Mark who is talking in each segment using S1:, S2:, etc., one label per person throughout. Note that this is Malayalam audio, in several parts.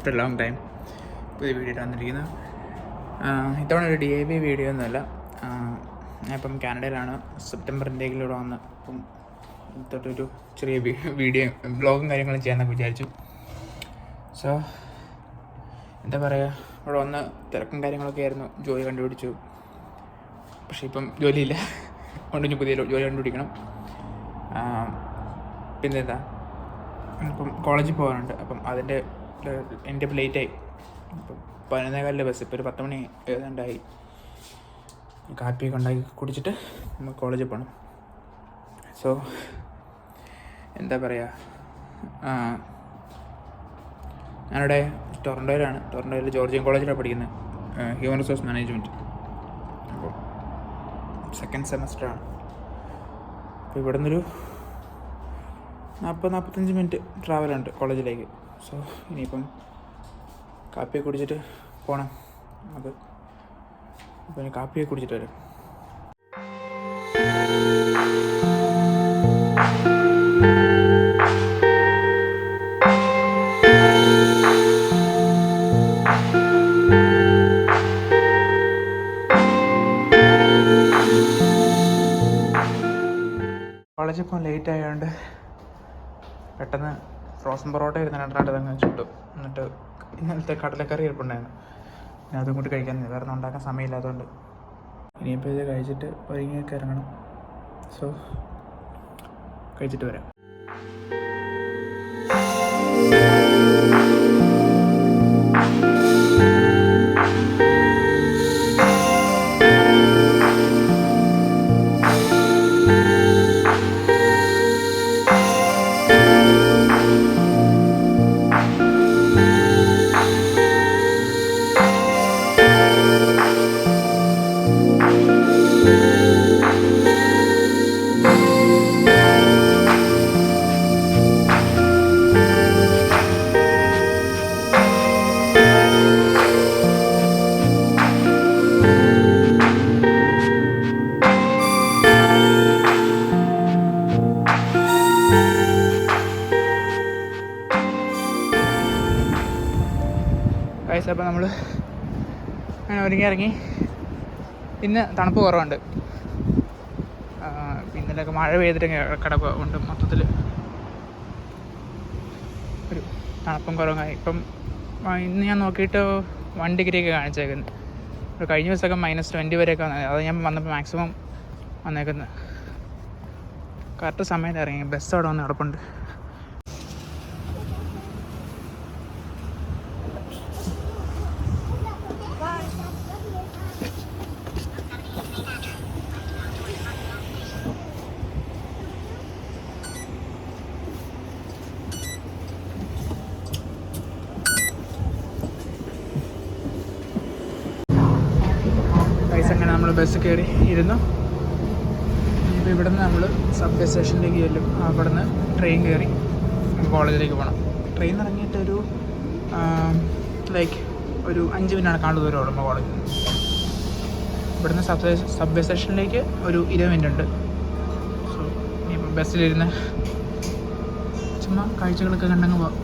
S1: ആഫ്റ്റർ ലോങ് ടൈം പുതിയ വീഡിയോ വന്നിരിക്കുന്നത്. ഇത്തവണ ഒരു DIY വീഡിയോ ഒന്നുമല്ല. ഞാനിപ്പം കാനഡയിലാണ്. സെപ്റ്റംബർ എന്തെങ്കിലും വന്ന് അപ്പം തൊട്ടൊരു ചെറിയ വീഡിയോ ബ്ലോഗും കാര്യങ്ങളും ചെയ്യാമെന്നൊക്കെ വിചാരിച്ചു. സോ എന്താ പറയുക, ഇവിടെ വന്ന് തിരക്കും കാര്യങ്ങളൊക്കെ ആയിരുന്നു. ജോലി കണ്ടുപിടിച്ചു, പക്ഷേ ഇപ്പം ജോലിയില്ല. അതുകൊണ്ട് ഇനി പുതിയ ജോലി കണ്ടുപിടിക്കണം. പിന്നെ എന്താ, ഇപ്പം കോളേജിൽ പോകാനുണ്ട്. അപ്പം അതിൻ്റെ എൻ്റെ ഇപ്പോൾ ലേറ്റായി. ഇപ്പം 11:15 ബസ്. ഇപ്പോൾ ഒരു 10 മണി ഏതാണ്ടായി. കാപ്പിയൊക്കെ ഉണ്ടാക്കി കുടിച്ചിട്ട് നമുക്ക് കോളേജിൽ പോകണം. സോ എന്താ പറയുക, ഞാനിവിടെ ടൊറൻറ്റോയിൽ ജോർജിയൻ കോളേജിലാണ് പഠിക്കുന്നത്, ഹ്യൂമൻ റിസോഴ്സ് മാനേജ്മെൻറ്റ്. അപ്പോൾ സെക്കൻഡ് സെമസ്റ്ററാണ്. അപ്പോൾ ഇവിടെ നിന്നൊരു 40-45 മിനിറ്റ് ട്രാവലുണ്ട് കോളേജിലേക്ക്. സോ ഇനിയിപ്പം കാപ്പിയൊക്കെ കുടിച്ചിട്ട് പോകണം നമുക്ക്. അപ്പോൾ ഇനി കാപ്പിയൊക്കെ കുടിച്ചിട്ട് വരും. കോളേജിൽ ഇപ്പോൾ ലേറ്റ് ആയതുകൊണ്ട് പെട്ടെന്ന് ഫ്രോസൺ പൊറോട്ട ഇരുന്നിട്ട് അങ്ങ് ചുട്ടു. എന്നിട്ട് ഇന്നലത്തെ കടലക്കറി ഇരിപ്പുണ്ടായിരുന്നു. പിന്നെ അതും കൂടി കഴിക്കാൻ വേറെ ഒന്നും ഉണ്ടാക്കാൻ സമയമില്ലാത്തതുകൊണ്ട് ഇനിയിപ്പോൾ ഇത് കഴിച്ചിട്ട് ഒരുങ്ങിയൊക്കെ ഇറങ്ങണം. സോ കഴിച്ചിട്ട് വരാം. അപ്പോൾ നമ്മൾ അങ്ങനെ ഒരുങ്ങി. ഇന്ന് തണുപ്പ് കുറവുണ്ട്. ഇന്നലെയൊക്കെ മഴ പെയ്തിട്ട് കിടക്കുന്നുണ്ട്. മൊത്തത്തിൽ ഒരു തണുപ്പും കുറവായി. ഇപ്പം ഇന്ന് ഞാൻ നോക്കിയിട്ട് 1 ഡിഗ്രിയൊക്കെ കാണിച്ചേക്കുന്നത്. ഒരു കഴിഞ്ഞ ദിവസമൊക്കെ -20 വരെയൊക്കെ വന്നത്. അത് ഞാൻ വന്നപ്പോൾ മാക്സിമം വന്നേക്കുന്നത്. കറക്റ്റ് സമയത്ത് ഇറങ്ങി. ബസ് അവിടെ വന്ന് കിടപ്പുണ്ട്. അങ്ങനെ നമ്മൾ ബസ് കയറി ഇരുന്നു. ഇപ്പോൾ ഇവിടെ നിന്ന് നമ്മൾ സബ്വേ സ്റ്റേഷനിലേക്ക് ചെല്ലും. അവിടെ നിന്ന് ട്രെയിൻ കയറി കോളേജിലേക്ക് പോകണം. ട്രെയിൻ ഇറങ്ങിയിട്ട് ഒരു ഒരു 5 മിനിറ്റാണ് കാണുന്ന ദൂരം ഉള്ളൂ കോളേജിൽ നിന്ന്. ഇവിടുന്ന് സബ്വേ സ്റ്റേഷനിലേക്ക് ഒരു 20 മിനിറ്റ് ഉണ്ട്. സോ ഇനിയിപ്പോൾ ബസ്സിലിരുന്ന് ചുമ്മാ കാഴ്ചകളൊക്കെ കണ്ടങ്ങ് പോകാം.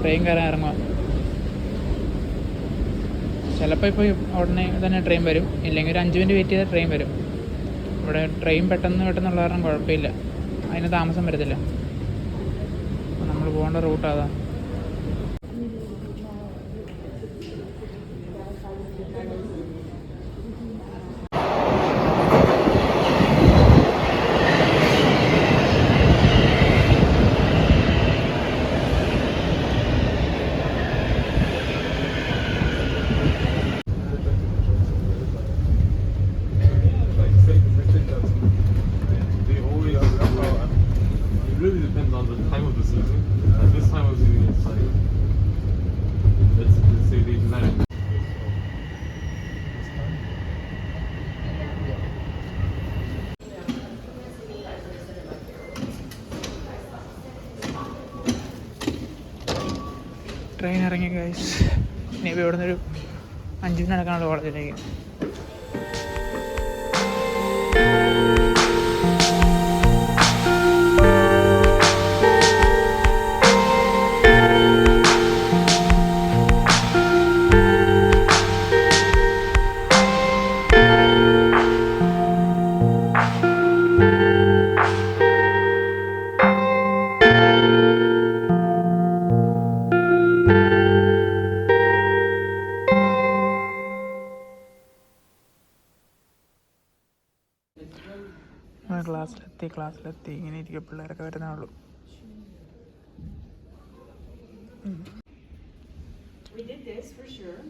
S1: ട്രെയിൻ കയറാൻ ഇറങ്ങുക. ചിലപ്പോൾ ഇപ്പോൾ ഉടനെ തന്നെ ട്രെയിൻ വരും, ഇല്ലെങ്കിൽ ഒരു 5 മിനിറ്റ് വെയിറ്റ് ചെയ്താൽ ട്രെയിൻ വരും. ഇവിടെ ട്രെയിൻ പെട്ടെന്നുള്ള കാരണം കുഴപ്പമില്ല. അതിന് താമസം വരത്തില്ല. നമ്മൾ പോകേണ്ട റൂട്ട് അതാ. ട്രെയിൻ ഇറങ്ങി ഗൈസ്. ഇനി ഇവിടെ നിന്നൊരു 5 മിനിറ്റ് നടക്കാനുള്ള കോളേജിലേക്ക്. ക്ലാസ്സിലെത്തി ഇങ്ങനെ ഇരിക്കുക. പിള്ളേരൊക്കെ വരുന്നേ ഉള്ളൂ.
S2: We did this for sure.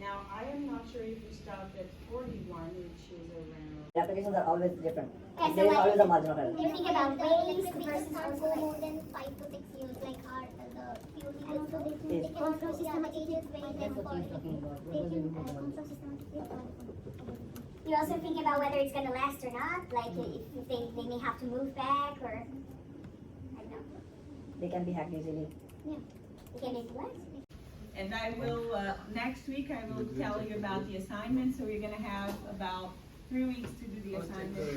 S2: Now I am not sure if we stopped at 41, which is around.
S3: The applications are always different.
S4: Okay,
S3: There
S4: so
S3: is
S4: like,
S3: always a margin of error.
S4: if you think about ways, the person can't go more than 5 to 6 years, like our the POC. And also they can also systematic way them for they can also systematic. You also think about whether it's gonna last or not, like if they may have to move back or I don't know.
S3: They can be hacked easily.
S4: Yeah, they can make it last.
S2: And I will next week I will tell you about the assignment. So we're gonna have about 3 weeks to do the assignment.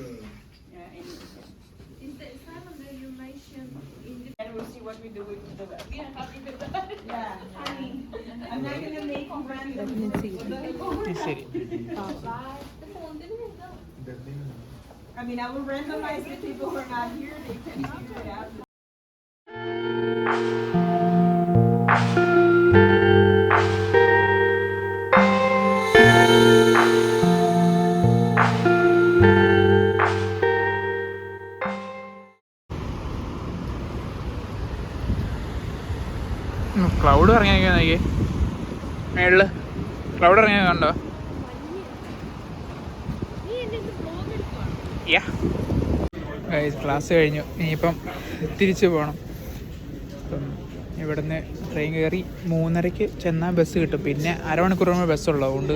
S5: Is the assignment that you mentioned in the
S2: And we'll see what we do with the rest.
S5: yeah, happy with that?
S2: Yeah, I mean, I'm not gonna make you random.
S1: ശരി.
S5: The phone didn't hang up.
S2: I mean, I will randomize the people who are not here. They can figure it out.
S1: Cloud ഇറങ്ങിയ നോക്കി മേളില്. ക്ലൗഡ് ഇറങ്ങിയ കണ്ടോ? ക്ലാസ് കഴിഞ്ഞു. ഇനിയിപ്പം തിരിച്ചു പോകണം. അപ്പം ഇവിടുന്ന് ട്രെയിൻ കയറി 3:30 ചെന്നാൽ ബസ് കിട്ടും. പിന്നെ അരമണിക്കൂർ മുമ്പ് ബസ്സുള്ളൂ. അതുകൊണ്ട്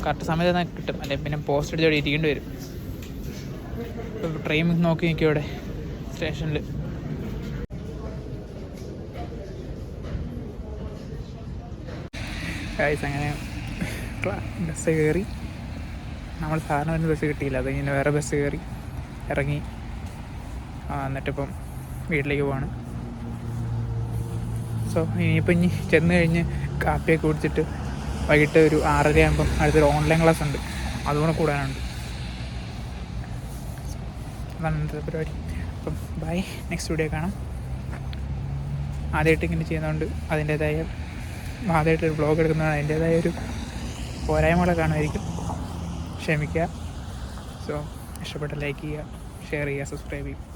S1: കറക്റ്റ് സമയത്ത് തന്നെ കിട്ടും. അല്ലെങ്കിൽ പിന്നെ പോസ്റ്റ് അടിച്ചോടെ ഇരിക്കേണ്ടി വരും. ട്രെയിൻ നോക്കി നിൽക്കും ഇവിടെ സ്റ്റേഷനിൽ. അങ്ങനെ ബസ് കയറി. നമ്മൾ സാധാരണ വരുന്ന ബസ് കിട്ടിയില്ല. അതിങ്ങനെ വേറെ ബസ് കയറി ഇറങ്ങി. എന്നിട്ടിപ്പം വീട്ടിലേക്ക് പോവാണ്. സോ ഇനി ചെന്ന് കഴിഞ്ഞ് കാപ്പിയൊക്കെ കുടിച്ചിട്ട് വൈകിട്ട് ഒരു 6:30 ആകുമ്പം അടുത്തൊരു ഓൺലൈൻ ക്ലാസ് ഉണ്ട്. അതുകൂടെ കൂടാനുണ്ട്. അതാണ് ഇന്നത്തെ പരിപാടി. അപ്പം ബൈ. നെക്സ്റ്റ് വീഡിയോ കാണാം. ആദ്യമായിട്ട് ഇങ്ങനെ ചെയ്യുന്നതുകൊണ്ട് ആദ്യമായിട്ടൊരു വ്ളോഗ് എടുക്കുന്നതാണ്. അതിൻ്റേതായ ഒരു പോരായ്മകളെ കാണുമായിരിക്കും. ക്ഷമിക്കുക. സോ ഇഷ്ടപ്പെട്ട ലൈക്ക് ചെയ്യുക, ഷെയർ ചെയ്യുക, സബ്സ്ക്രൈബ് ചെയ്യുക.